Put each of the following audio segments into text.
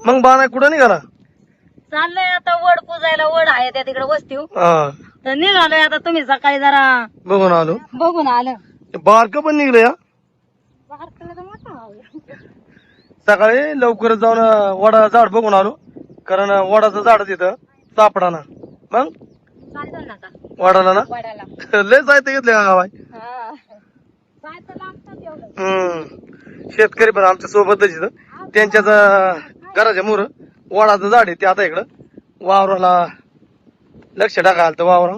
मग बाणा कुठं निघाला? चाललंय आता वड पुजायला, वड आहे त्या तिकडे वस्ती हा तर निघालोय आता. तुम्ही सकाळी जरा बघून आलो. बघून आलं. बारक पण निघलं या बारकाला तर मोठा आहे. सकाळी लवकर जाऊन वडा झाड बघून आलो, कारण वडाचं झाड तिथं सापडाना. मग चालतं ना का वडाला ना वडाला? लय साहित्य घेतले गावाय. हा. काय तर लागतं तेवढं. शेतकरी पण आमच्या सोबतच इथं, त्यांच्याच घराच्या मोर वडाचं झाड आहे ते. आता इकडं वावराला लक्ष टाकायला तर वावरा,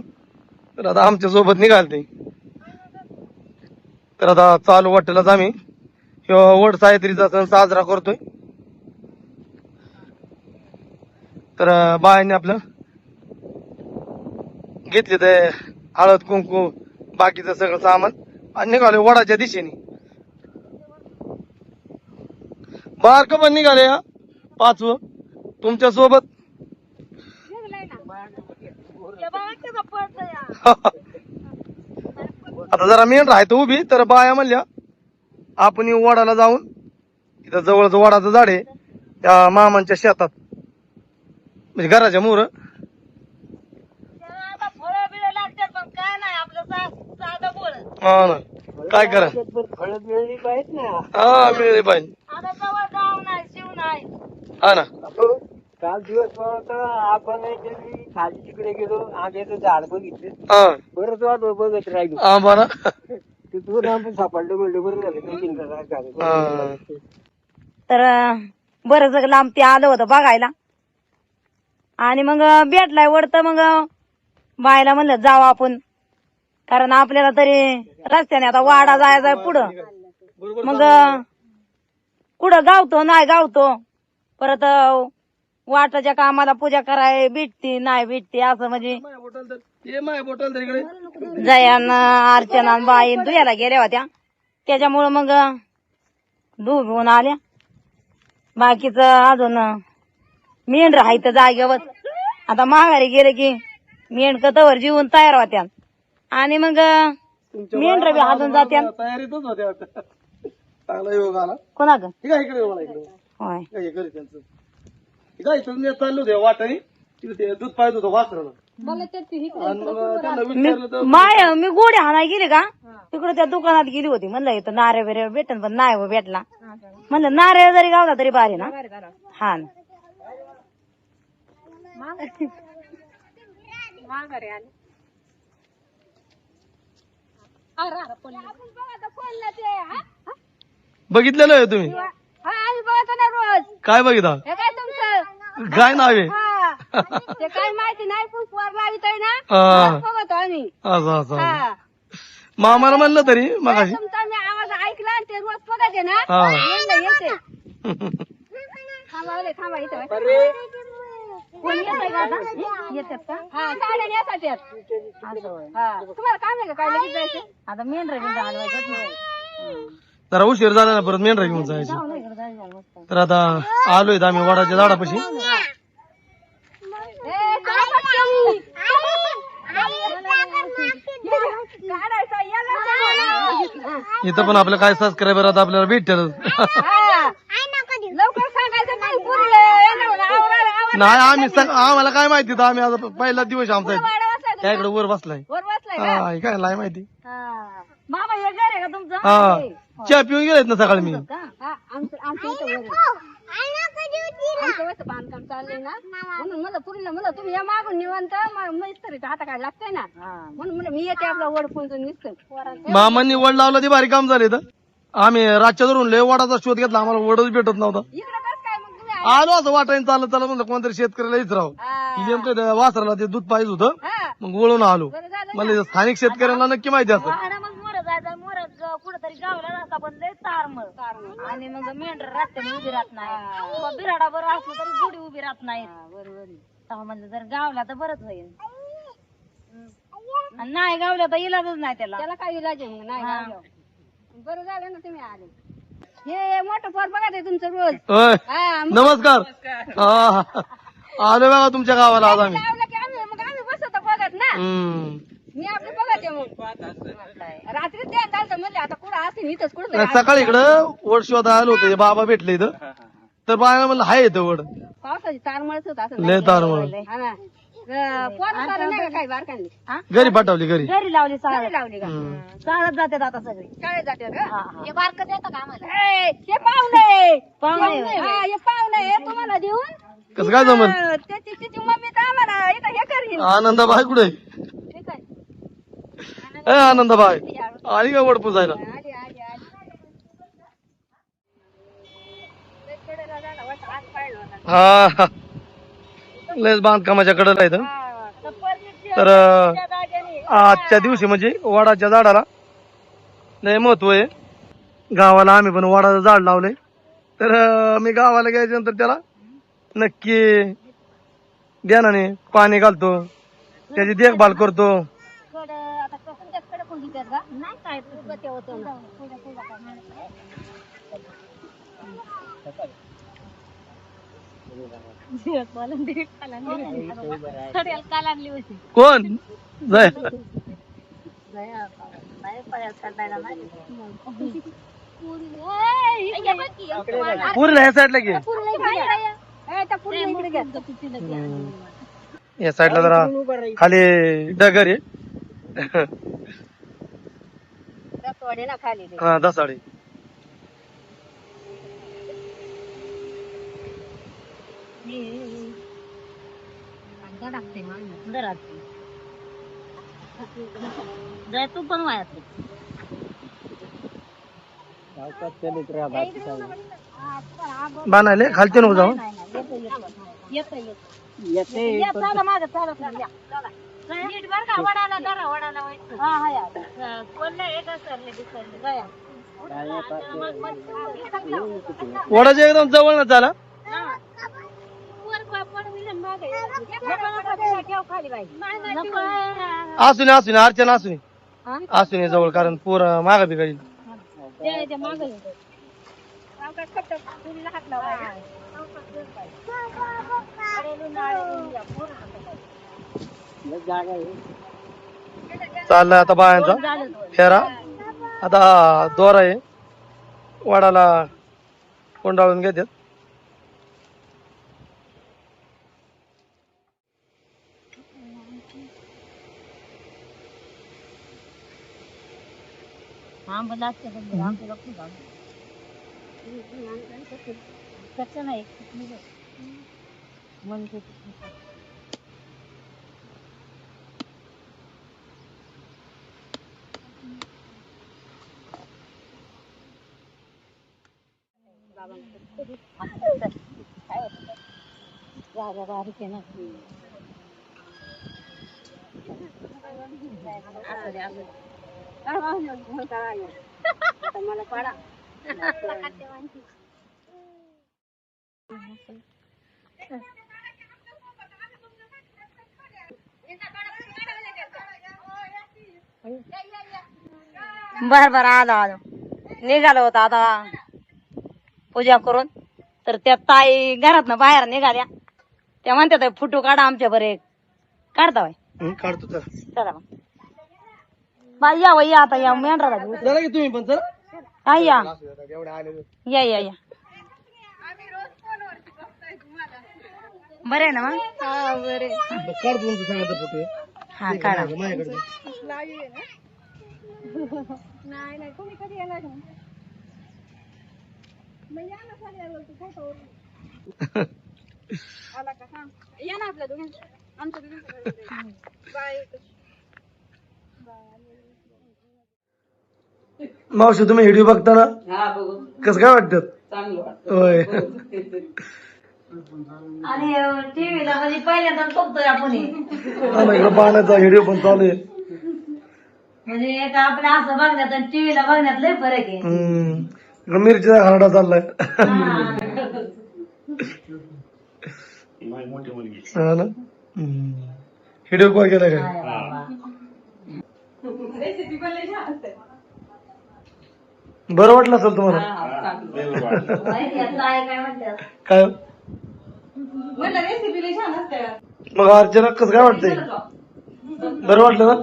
तर आता आमच्या सोबत निघाल ते. तर आता चालू वाटेलाच आम्ही वड सावित्रीचा सण साजरा करतोय. तर बायांनी आपलं घेतले ते हळद कुंकू बाकीचं सगळं सामान आणि निघाले वडाच्या दिशेने. बारक पण निघाले या पाचवं तुमच्या सोबत. आता जरा मेन राहतो उभी, तर बाया म्हणल्या आपण वडाला जाऊन, इथं जवळच वडाचं झाड आहे त्या मामांच्या शेतात, म्हणजे घराच्या मोर. फळं बिळं लागतात पण काय नाही, आपलं साधं बोळ. हा ना, काय करा. फळं मिळली पाहिजेत ना. हा मिळले पाहिजे. आता जवळ गाव नाही, शिव नाही. हा ना, काल दिवस होता, आपण खाली तिकडे गेलो, आंब्याचं झाड बघितलं. हा बरंच वाट बघत राहिलो. हा बरं. तिथून आपण सापडलं म्हणलं बरं झालं. हा. तर बरंच लांब ते आलं होतं बघायला, आणि मग भेटलाय वडतं. मग बायला म्हणलं जाऊ आपण, कारण आपल्याला तरी रस्त्याने आता वाडा जायचा पुढं. मग कुठं गावतो नाही गावतो, परत वाटाच्या कामाला पूजा कराय भेटती नाही भेटती, असं म्हणजे जयान अर्चना बाई दुयाला गेल्या होत्या, त्याच्यामुळं मग दूध घेऊन आल्या. बाकीच अजून मेंढर राहायचं जागेवर. आता माघारी गेले की मेंढक तवर जीवन तयार होत्या, आणि मग मेंढर बी हातून जात्या. तयारीतच होते वाटतं. चांगला योग आला. कोणा ग? ठीक आहे, इकडे मला इकडे होय. काय घरी त्यांचं काय इथं चाललो होते वाटाने, तिथे ते दूध पाहिजे होतं वासराला. आणि मग त्यांना विचारलं तर माय मी गोड्या हाणाय गेली का तिकडे त्या दुकानात गेली होती. म्हणलं इथं नारे बिरे भेटन, पण नाही हो भेटला. म्हणलं नारे जरी गावला तरी बारी ना. हा ना, बघितलेलं आहे तुम्ही? रोज काय बघितलं? हे काय तुमचं काय नाव आहे? ते काय माहिती नाही, पुष्पवर लावित आहे ना, हा. बघतो आम्ही. असं असं मामाला म्हणलं तरी मगाशी. तुमचा मी आवाज ऐकला आणि ते रोज बघायचे ना, हा. येते. थांबा इथं. कोण येतंय का आता? येतात का? हा, साड्या नेतात यात. हा, तुम्हाला काम आहे का काय लगेच जायचं? आता मेंढरा बिंढरा हलवायचं नाही. जरा उशीर झाला ना, परत मेंढरा घेऊन जायचं. तर आता आलोय आम्ही वडाच्या झाडापाशी. इथं पण आपलं काय सबस्क्रायबर आता आपल्याला भेटतात. लवकर सांगायचं नाही आम्हाला काय माहिती, तर आम्ही आता पहिला दिवस आमचा त्या इकडे वर बसलाय. वर बसलाय हा काय नाही माहिती. मामा हे घर आहे का तुमचं? हा चहा पिऊन गेलेत ना सकाळी मी. आमचं बांधकाम चाललंय ना, म्हणून मला पूर्ण मला तुम्ही या मागून निवांत मैत्रीचा हाता काय लागतंय ना, म्हणून मला मी येते आपला वड पुंजून निघतं. मामांनी वड लावला ते भारी काम झाले. तर आम्ही रातच्या धरून लय वडाचा शोध घेतला, आम्हाला वडच भेटत नव्हता. इकडे बस काय मग तुम्ही? आलो असं वाटायला चालत चालत, म्हणलं कोणतरी शेतकऱ्याला विचारावं. नेमकं वासराला ते दूध पाहिजे होतं, मग वळून आलो. म्हणलं स्थानिक शेतकऱ्यांना नक्की माहिती असं. मग मोर जायचं, मोर कुठेतरी गावला जाता, पण लय तारमळ, आणि मग मेंढर रस्त्याने उभी राहत नाही. बिराडा बरं असलं तरी गुढी उभी राहत नाही. बरोबर म्हणलं जर गावला तर बरंच होईल, आणि नाही गावला तर इलाजच नाही त्याला. त्याला काय इलाज आहे? नाही गावलं बरं झालं ना तुम्ही आले. हे मोठं पोर बघा ते तुमचं रोज. होय, नमस्कार. आलो बघा तुमच्या गावाला आज आम्ही. गावला की आम्ही बसतो बघत ना, मी आपली बघते. मग रात्री द्या चालतं म्हणले, आता कुठं असेल इथंच कुठं. सकाळी इकडं वड शोधा आलो होते, बाबा भेटले इथं. तर बाया म्हणलं हाय येतं वड पावसाची तारमळच होत असं लय तारमळ काही बारकांनी घरी पाठवली घरी घरी लावली चालत लावली का चालत जातात आता सगळे शाळेत जातात हे बारक देतात का आम्हाला हे पाहुणे हे पाहुणे तुम्हाला देऊन कसं काय जमल त्याची तिची मम्मी तर आम्हाला इथं हे करीन आनंदाबाई कुठे ठीक आहे ए आनंदाबाई आली का वड पुजायला आली आली आली हा लयच बांधकामाच्या कडे इथं तर आजच्या दिवशी म्हणजे वडाच्या झाडाला लय महत्व आहे गावाला आम्ही पण वडाचं झाड लावलंय तर मी गावाला गेल्यानंतर त्याला नक्की ध्यानाने पाणी घालतो त्याची देखभाल करतो कोण जाय पूर्ण ह्या साईडला घे या साईडला जरा खाली डगर आहे हा दसाडी तू पण वायात बाणाले खालचे नको जाऊ वडाच्या एकदम जवळ ना चाला असून असून अर्चना असून असून जवळ कारण पोर मागा बी काही चाललाय आता बायांचा फेरा आता दोरा आहे वडाला कोंडाळून घेतात नाही बारीक आहे ना मला पाडा बर बर आलो आलो निघालो होता आता पूजा करून तर त्या ताई घरात ना बाहेर निघाल्या त्या म्हणतात फोटो काढा आमच्या बरे काढता बाई काढतो तर चला मग बाई या बाई या आता या मेंढरा जरा की तुम्ही पण चला हा या एवढे आले या या या बरे ना मग हा बरे काढ तुमचं सांगा फोटो हा काढा माझ्याकडे नाही नाही तुम्ही कधी येणार आला का हा या ना आपल्या दोघांचं आमच्या दोघांचं बाय मावशी तुम्ही व्हिडिओ बघताना कसं काय वाटत होय आणि टीव्हीला म्हणजे पहिल्यांदा बघतोय आपण इकडे पाण्याचा व्हिडिओ पण चालू आहे म्हणजे एक आपल्या असं बघण्यात आणि टीव्हीला बघण्यात लय फरक आहे मिरचीचा खरडा चाललाय हा ना व्हिडिओ कॉल केला काय बरं वाटलं असेल तुम्हाला काय मग अर्चना कसं काय वाटतंय बरं वाटलं ना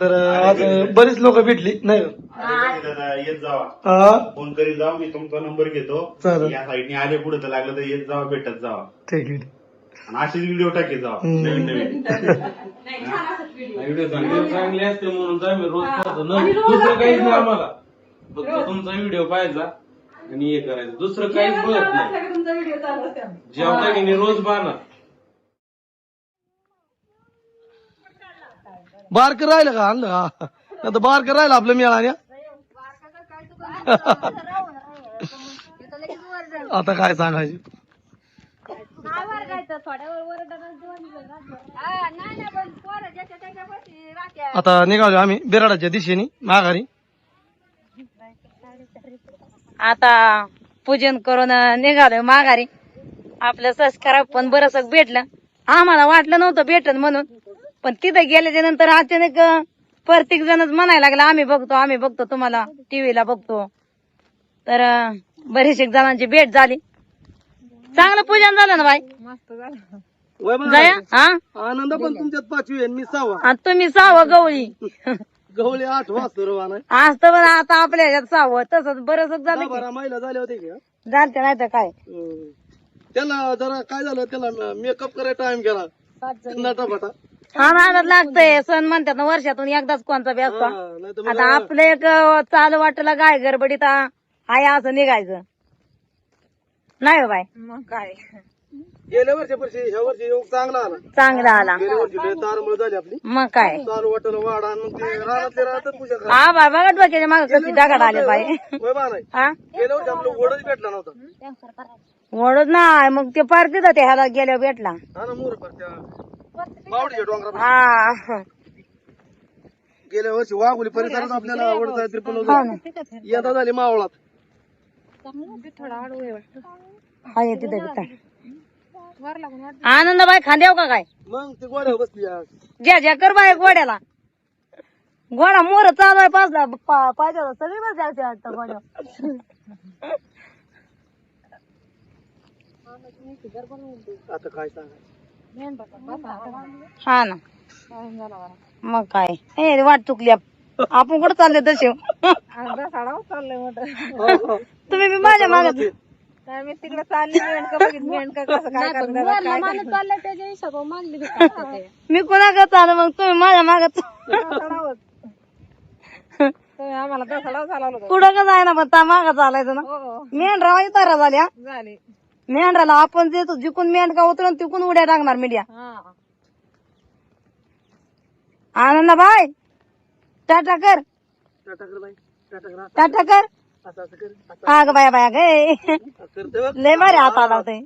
तर आज बरीच लोक भेटली नाही येत जावा हा फोन करीत जावा मी तुमचा नंबर घेतो चालेल. या साईडने आले पुढे तर लागलं तर येत जावा भेटत जावा ठीक आहे. आणि असेच व्हिडिओ टाकीत जावा नवीन नवीन व्हिडिओ चांगले असते म्हणून तर आम्ही रोज पाहतो ना दुसरं काहीच नाही आम्हाला फक्त तुमचा व्हिडिओ पाहायचा आणि हे करायचं दुसरं काहीच बघत नाही जेवता की नाही रोज पाहणार बारक राहिलं का आणलं हा आता बारक राहिलं आपलं मिळाल्या आता काय सांगायचं आता निघालो आम्ही बिराडाच्या दिशेने माघारी. आता पूजन करून निघालोय माघारी. आपलं सबस्क्राईब पण बरंच भेटलं. आम्हाला वाटलं नव्हतं भेटत म्हणून, पण तिथे गेल्याच्या नंतर अचानक प्रत्येक जणच म्हणायला लागला आम्ही बघतो तुम्हाला टीव्हीला बघतो. तर बरेचशे जणांची भेट झाली. चांगलं पूजन झालं ना बाई. जया हा आनंद पण तुमच्यात 5वी आहे मी 6वा. आणि तुम्ही 6वं गवळी गवळी 8वा सुरुवात आहे. आज तर आता आपल्या ह्याच्यात 6वं तसंच बरंच झालं की. 12 महिला झाले होते की. झालते नाही तर काय. त्याला जरा काय झालं त्याला मेकअप करायला टाइम गेला नटाफटा. हा नादात लागतंय. सण म्हणतात ना वर्षातून एकदाच कोणता बी असता. नाही तर आता आपलं एक चालू वाटलं गाय गडबडीत हाय असं निघायचं नाही हो बाय. मग काय गेल्या वर्षापेक्षा ह्या वर्षी योग चांगला आला. चांगला आला. गेल्या वर्षी लय तारमळ झाली आपली. मग काय चालू वाटलं वाडा आणि मग ते रानातले राहतात पूजा करा. हा बाय बघा डोक्याच्या मागे कशी दगड आले बाई. होय बा नाही हा गेल्या वर्षी आपलं वडच भेटला नव्हता. ओढत नाही मग ते पार तिथं ते ह्याला गेल्यावर भेटला. हा ना मोर पर त्या मावडीच्या डोंगरा हा गेल्या वर्षी वाघोली परिसरात आपल्याला वडचा त्रिपन्न हो ना. यंदा झाली मावळात. हाय तिथे काय आनंदबाई खांद्याव का काय मग ते गोड्या बसली आज. ज्या ज्या कर बाय गोड्याला गोडा मोर चालू आहे पाचला पाहिजे सगळी बस जायचं गोड्या. आता काय सांगायचं. हा ना मग काय हे वाट चुकली आपण कुठं चालले तसे. तुम्ही बी माझ्या मागत मी तिकडे चालली मी कोणाकडे चालू मग तुम्ही माझ्या मागत पुढं का जाय ना पण ता मागं चालायचं ना. मेंढरा तारा झाल्या मेंढराला आपण जे जिकून मेंढका उतरून तिकून उड्या टाकणार मीडिया. आनंद बाय टाटा कर टाटा कर बाई टाटा कर. टाटा कर असं असं कर हा ग बाया बाया गे करते बघ. लय भारी हात आला होते.